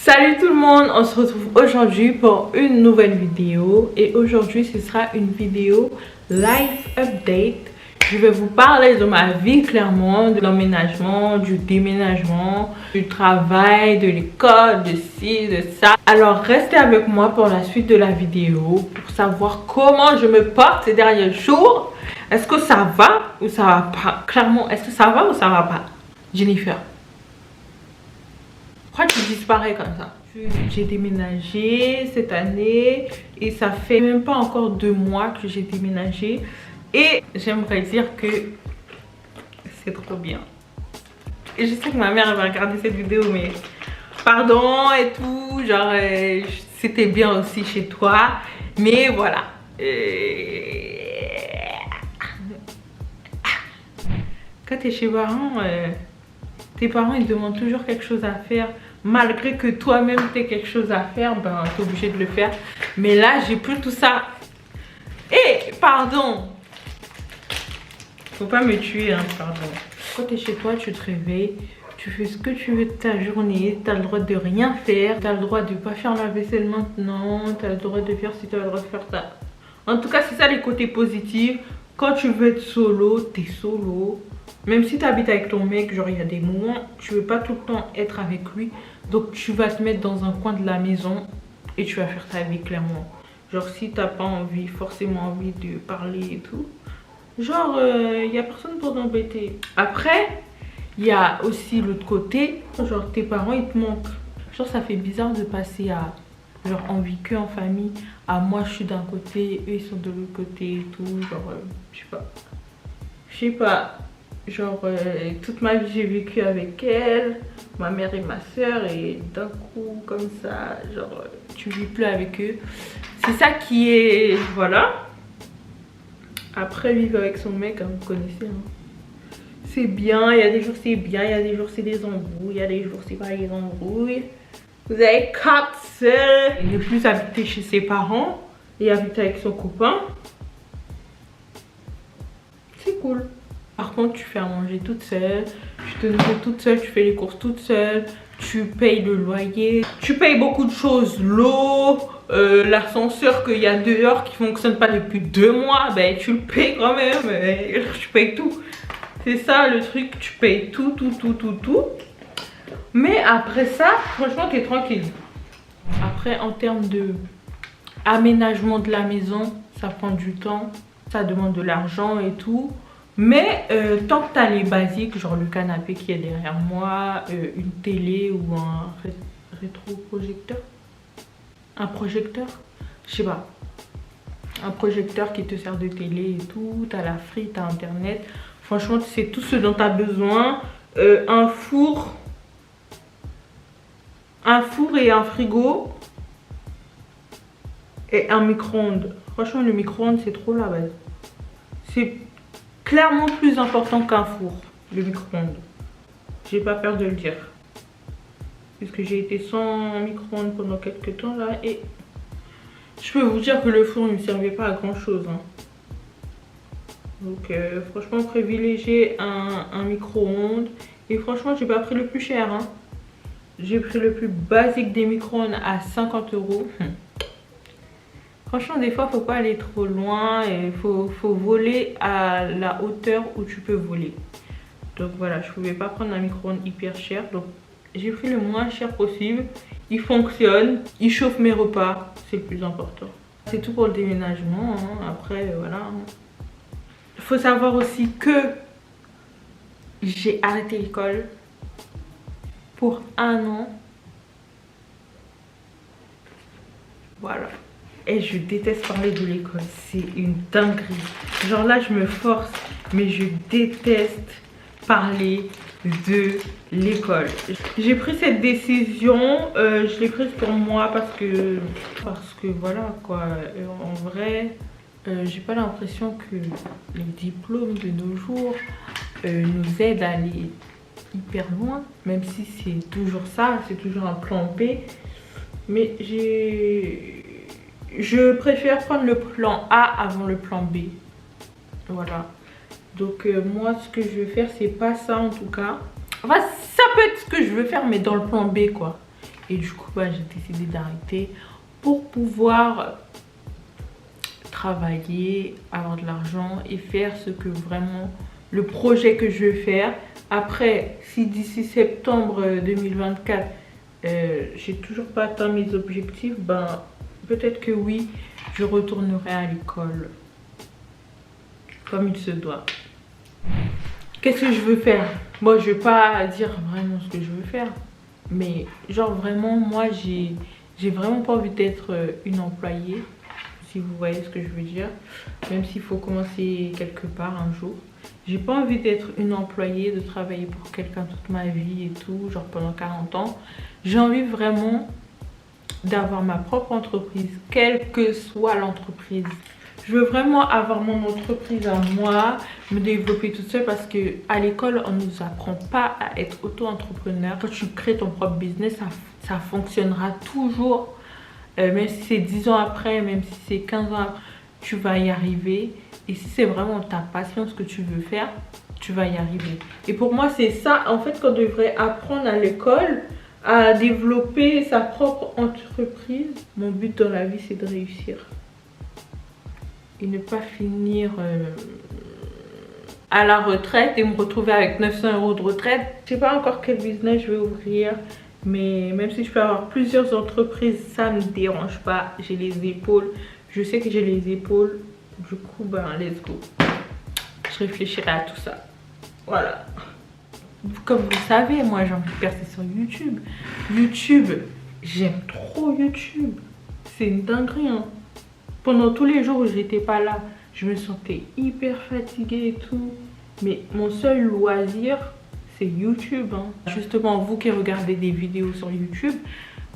Salut tout le monde, on se retrouve aujourd'hui pour une nouvelle vidéo et aujourd'hui ce sera une vidéo life update. Je vais vous parler de ma vie clairement, de l'emménagement, du déménagement, du travail, de l'école, de ci, de ça. Alors restez avec moi pour la suite de la vidéo pour savoir comment je me porte ces derniers jours. Est-ce que ça va ou ça va pas? Clairement, est-ce que ça va ou ça va pas? Jennifer, pourquoi tu disparais comme ça? J'ai déménagé cette année et ça fait même pas encore 2 mois que j'ai déménagé. Et j'aimerais dire que c'est trop bien. Et je sais que ma mère elle va regarder cette vidéo, mais pardon et tout, genre c'était bien aussi chez toi. Mais voilà. Quand tu es chez tes parents ils demandent toujours quelque chose à faire. Malgré que toi-même tu aies quelque chose à faire, ben tu es obligé de le faire. Mais là j'ai plus tout ça. Et pardon. Faut pas me tuer, hein, pardon. Quand tu es chez toi, tu te réveilles, tu fais ce que tu veux de ta journée, tu as le droit de rien faire, tu as le droit de pas faire la vaisselle maintenant, tu as le droit de faire si tu as le droit de faire ça. En tout cas, c'est ça les côtés positifs. Quand tu veux être solo, tu es solo. Même si tu habites avec ton mec, genre il y a des moments, tu veux pas tout le temps être avec lui. Donc tu vas te mettre dans un coin de la maison et tu vas faire ta vie clairement. Genre si t'as pas envie, forcément envie de parler et tout. Genre, il n'y a personne pour t'embêter. Après, il y a aussi l'autre côté. Genre, tes parents, ils te manquent. Genre, ça fait bizarre de passer à... Genre, on vit que en famille. À moi, je suis d'un côté, eux, ils sont de l'autre côté et tout. Genre, je sais pas. Je sais pas. Genre, toute ma vie, j'ai vécu avec elle. Ma mère et ma soeur. Et d'un coup, comme ça, genre, tu vis plus avec eux. C'est ça qui est... Voilà. Après, vivre avec son mec, hein, vous connaissez. Hein. C'est bien, il y a des jours c'est bien, il y a des jours c'est des embrouilles, il y a des jours c'est pas des embrouilles. Vous avez 4 seuls. Il ne plus habiter chez ses parents et habiter avec son copain. C'est cool. Par contre, tu fais à manger toute seule, tu te nourris toute seule, tu fais les courses toute seule, tu payes le loyer, tu payes beaucoup de choses, l'eau, l'ascenseur qu'il y a dehors qui fonctionne pas depuis 2 mois, ben tu le payes quand même, tu payes tout. C'est ça le truc, tu payes tout. Mais après ça, franchement, tu es tranquille. Après, en termes de aménagement de la maison, ça prend du temps, ça demande de l'argent et tout. Mais tant que tu as les basiques, genre le canapé qui est derrière moi, une télé ou un rétroprojecteur. Un projecteur, je sais pas. Un projecteur qui te sert de télé et tout. Tu as la frite, tu as internet. Franchement, c'est tout ce dont tu as besoin. Un four et un frigo. Et un micro-ondes. Franchement, le micro-ondes, c'est trop la base. C'est clairement plus important qu'un four, le micro-ondes. J'ai pas peur de le dire. Puisque j'ai été sans micro-ondes pendant quelques temps là. Et je peux vous dire que le four ne me servait pas à grand chose. Hein. Donc franchement, privilégier un micro-ondes. Et franchement, j'ai pas pris le plus cher. Hein. J'ai pris le plus basique des micro-ondes à 50 €. Franchement, des fois, faut pas aller trop loin et faut voler à la hauteur où tu peux voler. Donc voilà, je pouvais pas prendre un micro-ondes hyper cher. Donc j'ai pris le moins cher possible. Il fonctionne, il chauffe mes repas, c'est le plus important. C'est tout pour le déménagement. Hein. Après, voilà. Il faut savoir aussi que j'ai arrêté l'école pour 1 an. Voilà. Et je déteste parler de l'école, c'est une dinguerie. Genre là, je me force, mais je déteste parler de l'école. J'ai pris cette décision, je l'ai prise pour moi parce que voilà quoi. En vrai, j'ai pas l'impression que les diplômes de nos jours nous aident à aller hyper loin. Même si c'est toujours ça, c'est toujours un plan B. Mais je préfère prendre le plan A avant le plan B. Voilà. Donc moi ce que je veux faire c'est pas ça en tout cas. Enfin ça peut être ce que je veux faire mais dans le plan B quoi. Et du coup, bah, j'ai décidé d'arrêter pour pouvoir travailler, avoir de l'argent et faire ce que vraiment, le projet que je veux faire. Après, si d'ici septembre 2024, j'ai toujours pas atteint mes objectifs, ben peut-être que oui, je retournerai à l'école comme il se doit. Qu'est-ce que je veux faire? Moi, je vais pas dire vraiment ce que je veux faire, mais genre vraiment, moi, j'ai vraiment pas envie d'être une employée, si vous voyez ce que je veux dire. Même s'il faut commencer quelque part un jour. J'ai pas envie d'être une employée, de travailler pour quelqu'un toute ma vie et tout, genre pendant 40 ans. J'ai envie vraiment d'avoir ma propre entreprise, quelle que soit l'entreprise. Je veux vraiment avoir mon entreprise à moi, me développer toute seule parce que à l'école, on ne nous apprend pas à être auto-entrepreneur. Quand tu crées ton propre business, ça fonctionnera toujours. Même si c'est 10 ans après, même si c'est 15 ans après, tu vas y arriver. Et si c'est vraiment ta passion, ce que tu veux faire, tu vas y arriver. Et pour moi, c'est ça, en fait, qu'on devrait apprendre à l'école, à développer sa propre entreprise. Mon but dans la vie, c'est de réussir. Et ne pas finir à la retraite et me retrouver avec 900 € de retraite. Je sais pas encore quel business je vais ouvrir. Mais même si je peux avoir plusieurs entreprises, ça me dérange pas. J'ai les épaules. Je sais que j'ai les épaules. Du coup, ben, let's go. Je réfléchirai à tout ça. Voilà. Comme vous savez, moi, j'ai envie de percer sur YouTube. YouTube, j'aime trop YouTube. C'est une dinguerie, hein. Pendant tous les jours où j'étais pas là, je me sentais hyper fatiguée et tout. Mais mon seul loisir, c'est YouTube, hein. Justement, vous qui regardez des vidéos sur YouTube,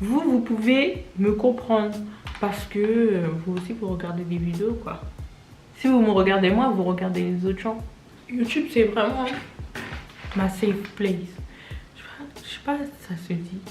vous pouvez me comprendre. Parce que vous aussi, vous regardez des vidéos, quoi. Si vous me regardez moi, vous regardez les autres gens. YouTube, c'est vraiment ma safe place. Je sais pas si ça se dit.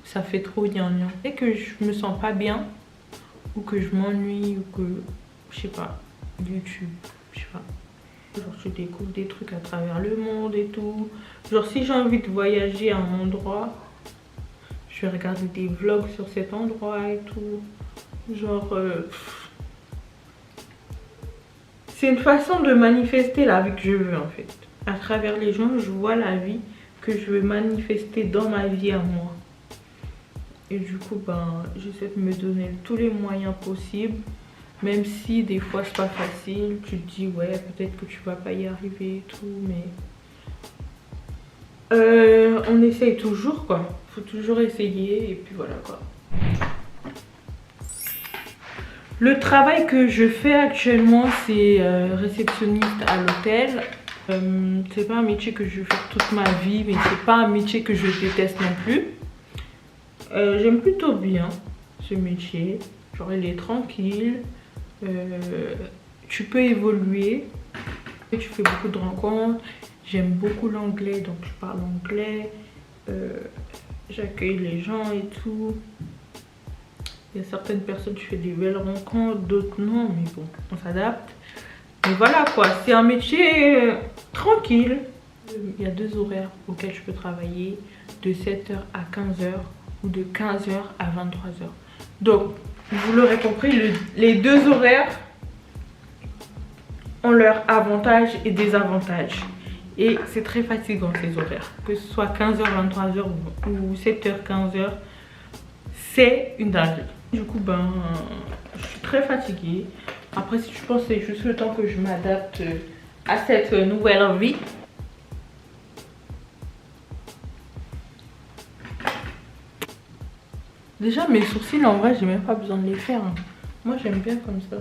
Ça fait trop gnangnan. Dès que je me sens pas bien, ou que je m'ennuie, ou que, je sais pas, YouTube, je sais pas. Genre, je découvre des trucs à travers le monde et tout. Genre, si j'ai envie de voyager à un endroit, je vais regarder des vlogs sur cet endroit et tout. Genre, c'est une façon de manifester la vie que je veux, en fait. À travers les gens, je vois la vie que je veux manifester dans ma vie à moi. Et du coup, ben, j'essaie de me donner tous les moyens possibles. Même si des fois c'est pas facile, tu te dis ouais, peut-être que tu vas pas y arriver et tout, mais on essaye toujours, quoi. Faut toujours essayer et puis voilà, quoi. Le travail que je fais actuellement, c'est réceptionniste à l'hôtel. C'est pas un métier que je vais faire toute ma vie, mais c'est pas un métier que je déteste non plus. J'aime plutôt bien ce métier. Genre, il est tranquille. Tu peux évoluer. Tu fais beaucoup de rencontres. J'aime beaucoup l'anglais, donc je parle anglais. J'accueille les gens et tout. Il y a certaines personnes, tu fais des belles rencontres, d'autres non, mais bon, on s'adapte. Mais voilà quoi, c'est un métier tranquille. Il y a 2 horaires auxquels je peux travailler, de 7h à 15h ou de 15h à 23h. Donc, vous l'aurez compris, les 2 horaires ont leurs avantages et désavantages. Et c'est très fatigant ces horaires. Que ce soit 15h, 23h ou 7h, 15h, c'est une dinguerie. Du coup, ben, je suis très fatiguée. Après, si je pense que c'est juste le temps que je m'adapte à cette nouvelle vie. Déjà, mes sourcils, en vrai, j'ai même pas besoin de les faire, hein. Moi, j'aime bien comme ça.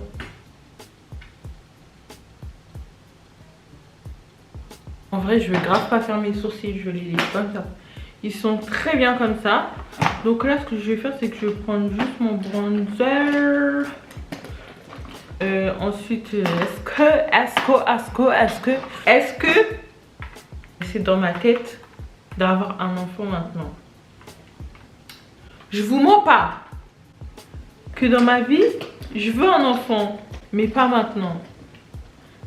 En vrai, je vais grave pas faire mes sourcils, je vais les laisser comme ça. Ils sont très bien comme ça. Donc là, ce que je vais faire, c'est que je vais prendre juste mon bronzer. Ensuite, est-ce que c'est dans ma tête d'avoir un enfant maintenant? Je vous mens pas que dans ma vie, je veux un enfant, mais pas maintenant.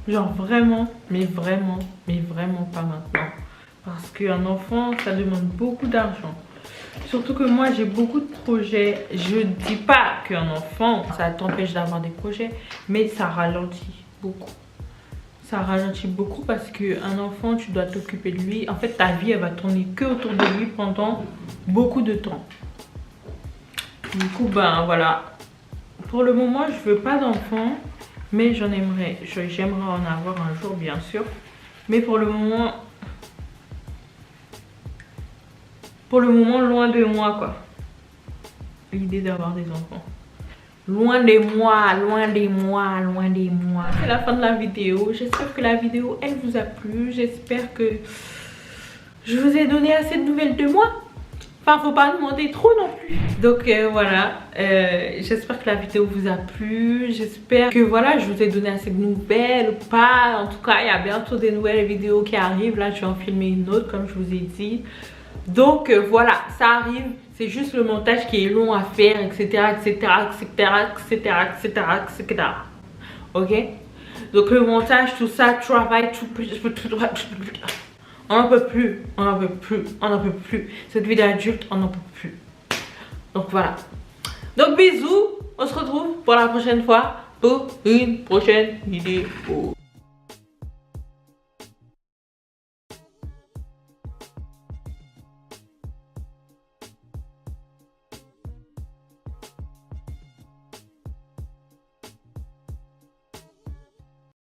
Genre vraiment, mais vraiment pas maintenant. Parce qu'un enfant, ça demande beaucoup d'argent. Surtout que moi j'ai beaucoup de projets. Je dis pas qu'un enfant ça t'empêche d'avoir des projets, mais ça ralentit beaucoup. Ça ralentit beaucoup parce qu'un enfant, tu dois t'occuper de lui. En fait, ta vie, elle va tourner que autour de lui pendant beaucoup de temps. Du coup, ben voilà. Pour le moment, je veux pas d'enfant, mais j'aimerais en avoir un jour, bien sûr. Mais pour le moment, loin de moi, quoi. L'idée d'avoir des enfants. Loin de moi, loin de moi, loin de moi. C'est la fin de la vidéo. J'espère que la vidéo, elle vous a plu. J'espère que je vous ai donné assez de nouvelles de moi. Enfin, faut pas demander trop non plus. Donc voilà, j'espère que la vidéo vous a plu. J'espère que voilà, je vous ai donné assez de nouvelles ou pas. En tout cas, il y a bientôt des nouvelles vidéos qui arrivent. Là, je vais en filmer une autre comme je vous ai dit. Donc voilà, ça arrive. C'est juste le montage qui est long à faire, etc. etc. etc. etc. etc. etc. Ok? Donc le montage, tout ça, travail, tout... On n'en peut plus, on n'en peut plus, on n'en peut plus. Cette vie d'adulte, on n'en peut plus. Donc voilà. Donc bisous, on se retrouve pour la prochaine fois pour une prochaine vidéo.